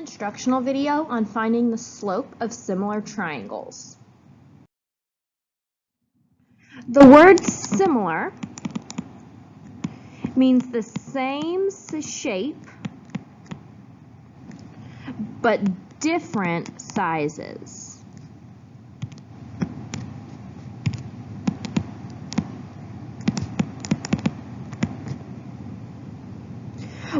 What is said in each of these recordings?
instructional video on finding the slope of similar triangles. The word similar means the same shape but different sizes.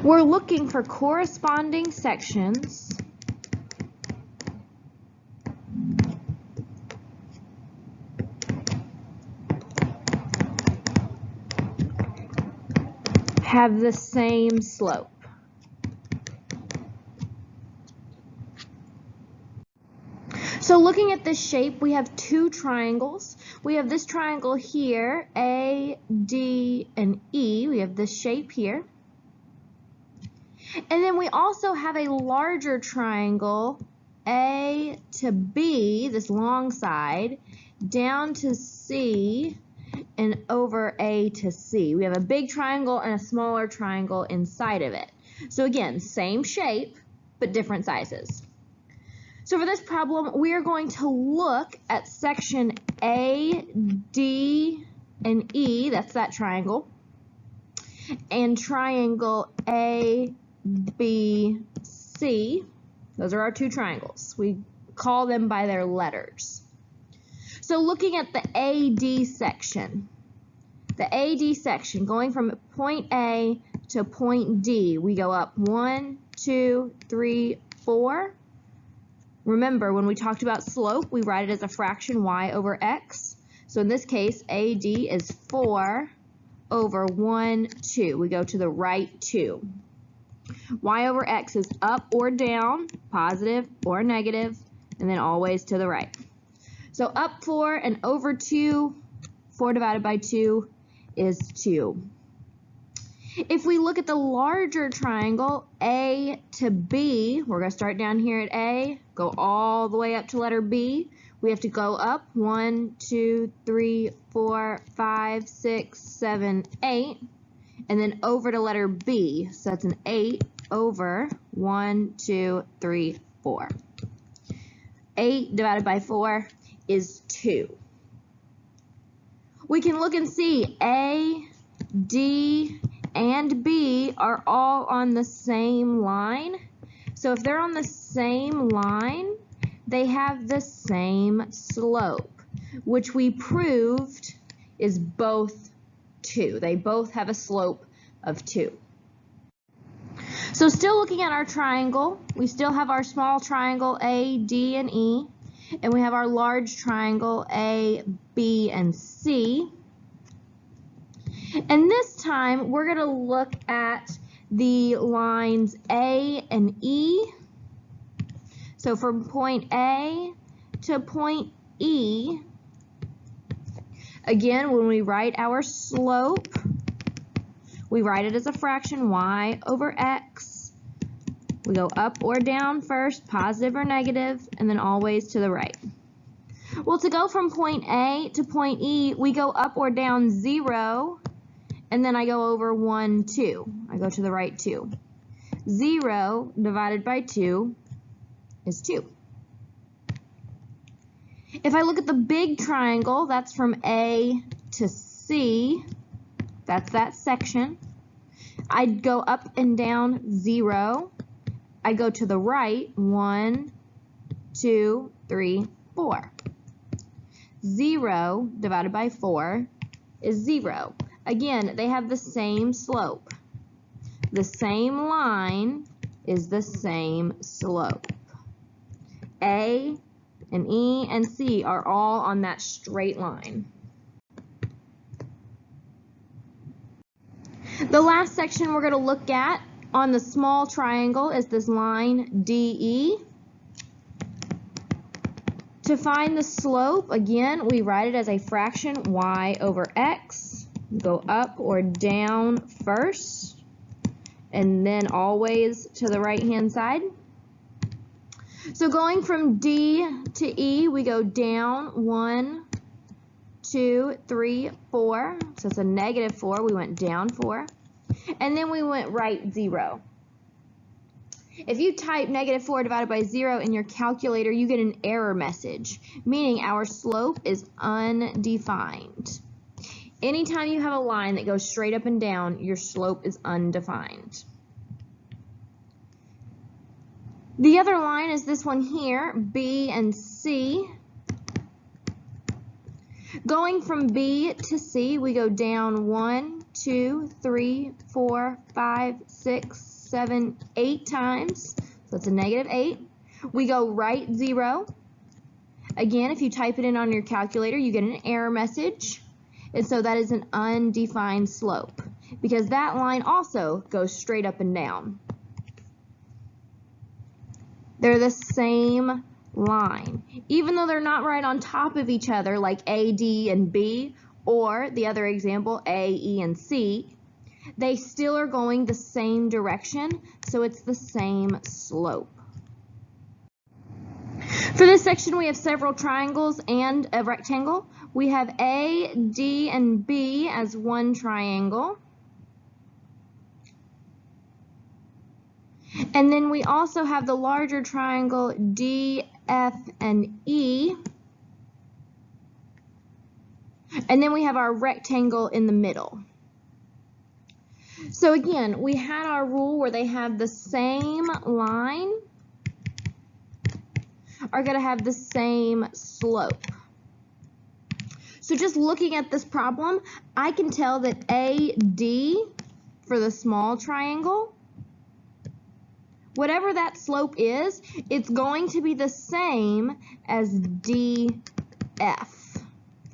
We're looking for corresponding sections have the same slope. So looking at this shape, we have two triangles. We have this triangle here, A, D, and E. We have this shape here. And then we also have a larger triangle, A to B, this long side, down to C, and over A to C. We have a big triangle and a smaller triangle inside of it. So again, same shape, but different sizes. So for this problem, we are going to look at section A, D, and E, that's that triangle, and triangle A, B, C. Those are our two triangles. We call them by their letters. So looking at the AD section, going from point A to point D, we go up 1, 2, 3, 4. Remember, when we talked about slope, we write it as a fraction y over x. So in this case, AD is 4 over 1, 2. We go to the right 2. Y over x is up or down, positive or negative, and then always to the right. So up 4 and over 2, 4 divided by 2 is 2. If we look at the larger triangle, A to B, we're going to start down here at A, go all the way up to letter B. We have to go up 1, 2, 3, 4, 5, 6, 7, 8, and then over to letter B. So that's an 8 over 1, 2, 3, 4. 8 divided by 4 is 2. We can look and see A, D, and B are all on the same line. So if they're on the same line, they have the same slope, which we proved is both 2. They both have a slope of 2. So still looking at our triangle, we still have our small triangle A, D, and E, and we have our large triangle A, B, and C. And this time, we're going to look at the lines A and E. So from point A to point E, again, when we write our slope, we write it as a fraction y over x. We go up or down first, positive or negative, and then always to the right. Well, to go from point A to point E, we go up or down 0, and then I go over 1, 2. I go to the right 2. 0 divided by 2 is 2. If I look at the big triangle, that's from A to C. That's that section. I'd go up and down 0. I go to the right 1, 2, 3, 4. 0 divided by 4 is 0. Again, they have the same slope. The same line is the same slope. A and E and C are all on that straight line. The last section we're going to look at on the small triangle is this line DE. To find the slope, again, we write it as a fraction y over x. Go up or down first, and then always to the right-hand side. So going from D to E, we go down 1, 2, 3, 4. So it's a negative 4. We went down 4. And then we went right 0. If you type -4 divided by 0 in your calculator, you get an error message, meaning our slope is undefined. Anytime you have a line that goes straight up and down, your slope is undefined. The other line is this one here, B and C. Going from B to C, we go down 1, 2, 3, 4, 5, 6, 7, 8 times. So it's a -8. We go right 0. Again, if you type it in on your calculator, you get an error message. And so that is an undefined slope because that line also goes straight up and down. They're the same line. Even though they're not right on top of each other like A, D, and B, or the other example, A, E, and C, they still are going the same direction, so it's the same slope. For this section, we have several triangles and a rectangle. We have A, D, and B as one triangle. And then we also have the larger triangle D, F, and E. And then we have our rectangle in the middle. So again, we had our rule where they have the same line are going to have the same slope. So just looking at this problem, I can tell that AD for the small triangle, whatever that slope is, it's going to be the same as DF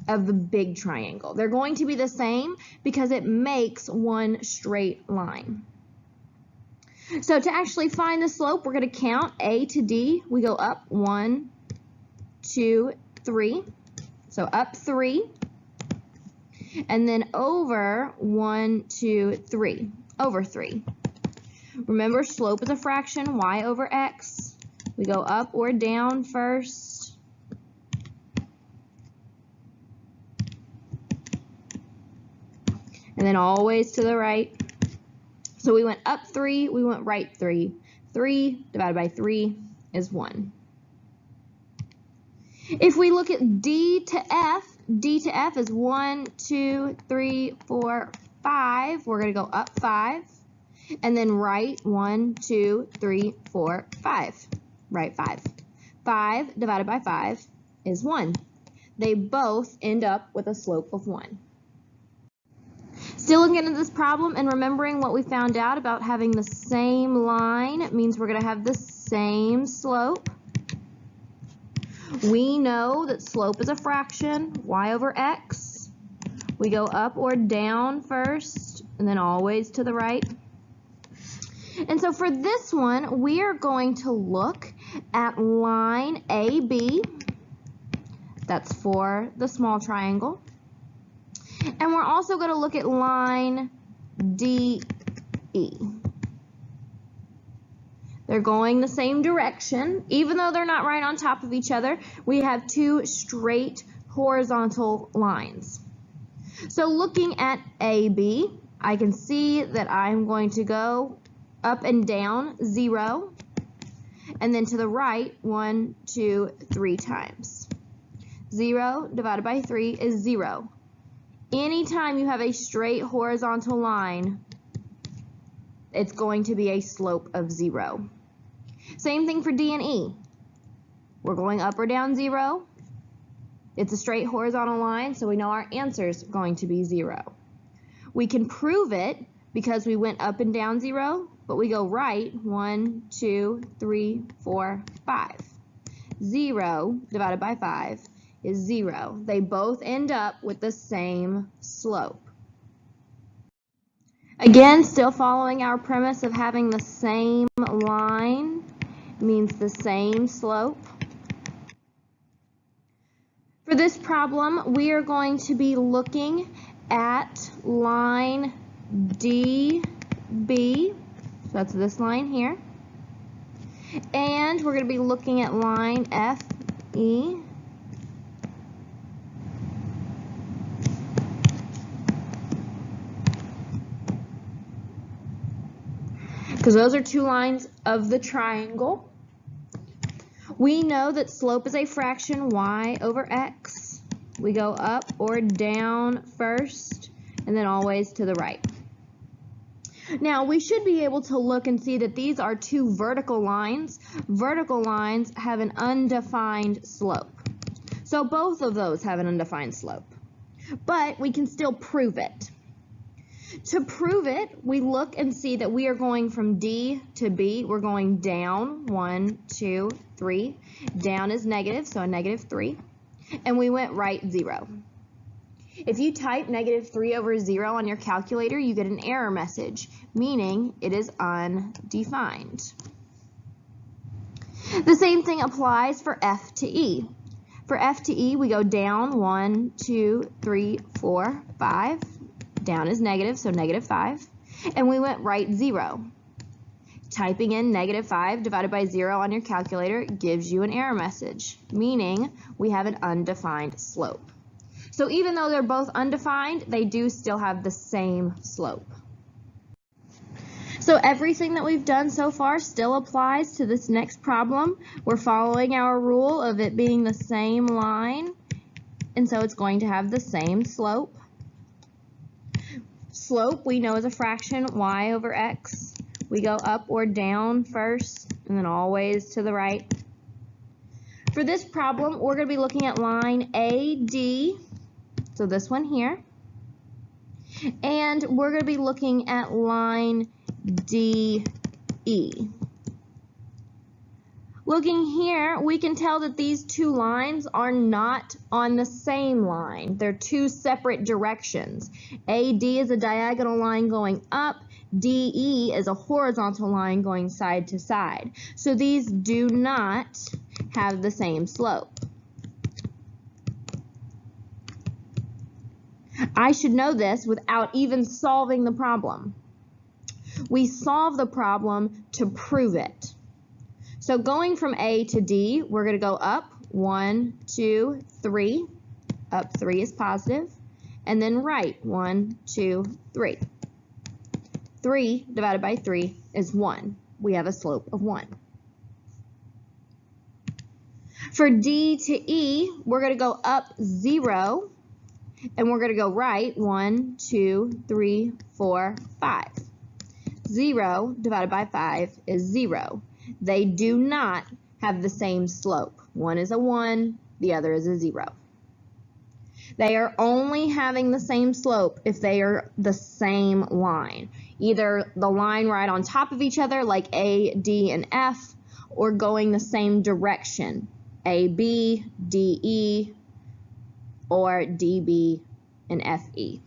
of the big triangle. They're going to be the same because it makes one straight line. So to actually find the slope, we're going to count A to D. We go up 1, 2, 3. So up 3. And then over 1, 2, 3. Over 3. Remember, slope is a fraction, y over x. We go up or down first. And then always to the right. So we went up 3, we went right 3. 3 divided by 3 is 1. If we look at D to F is 1, 2, 3, 4, 5. We're going to go up 5. And then right 1, 2, 3, 4, 5. Right 5. 5 divided by 5 is 1. They both end up with a slope of 1. Still looking at this problem and remembering what we found out about having the same line, it means we're going to have the same slope. We know that slope is a fraction, y over x. We go up or down first, and then always to the right. And so for this one, we are going to look at line AB. That's for the small triangle. And we're also going to look at line DE. They're going the same direction. Even though they're not right on top of each other, we have two straight horizontal lines. So looking at AB, I can see that I'm going to go up and down 0, and then to the right 1, 2, 3 times. 0 divided by 3 is 0. Anytime you have a straight horizontal line, it's going to be a slope of 0. Same thing for D and E. We're going up or down 0. It's a straight horizontal line, so we know our answer is going to be 0. We can prove it because we went up and down 0, but we go right 1, 2, 3, 4, 5. 0 divided by 5 is 0. They both end up with the same slope. Again, still following our premise of having the same line means the same slope. For this problem, we are going to be looking at line DB, so that's this line here, and we're going to be looking at line FE. because those are two lines of the triangle. We know that slope is a fraction y over x. We go up or down first, and then always to the right. Now, we should be able to look and see that these are two vertical lines. Vertical lines have an undefined slope. So both of those have an undefined slope. But we can still prove it. To prove it, we look and see that we are going from D to B. We're going down, 1, 2, 3. Down is negative, so a -3. And we went right 0. If you type -3 over 0 on your calculator, you get an error message, meaning it is undefined. The same thing applies for F to E. For F to E, we go down 1, 2, 3, 4, 5. Down is negative, so -5. And we went right 0. Typing in -5 divided by 0 on your calculator gives you an error message, meaning we have an undefined slope. So even though they're both undefined, they do still have the same slope. So everything that we've done so far still applies to this next problem. We're following our rule of it being the same line, and so it's going to have the same slope. Slope we know is a fraction y over x. We go up or down first, and then always to the right. For this problem, we're going to be looking at line AD, so this one here, and we're going to be looking at line DE. Looking here, we can tell that these two lines are not on the same line. They're two separate directions. AD is a diagonal line going up. DE is a horizontal line going side to side. So these do not have the same slope. I should know this without even solving the problem. We solve the problem to prove it. So going from A to D, we're going to go up 1, 2, 3. Up 3 is positive. And then right 1, 2, 3. 3 divided by 3 is 1. We have a slope of 1. For D to E, we're going to go up 0. And we're going to go right 1, 2, 3, 4, 5. 0 divided by 5 is 0. They do not have the same slope. One is a 1, the other is a 0. They are only having the same slope if they are the same line. Either the line right on top of each other like A, D, and F, or going the same direction, AB, DE, or DB, and FE.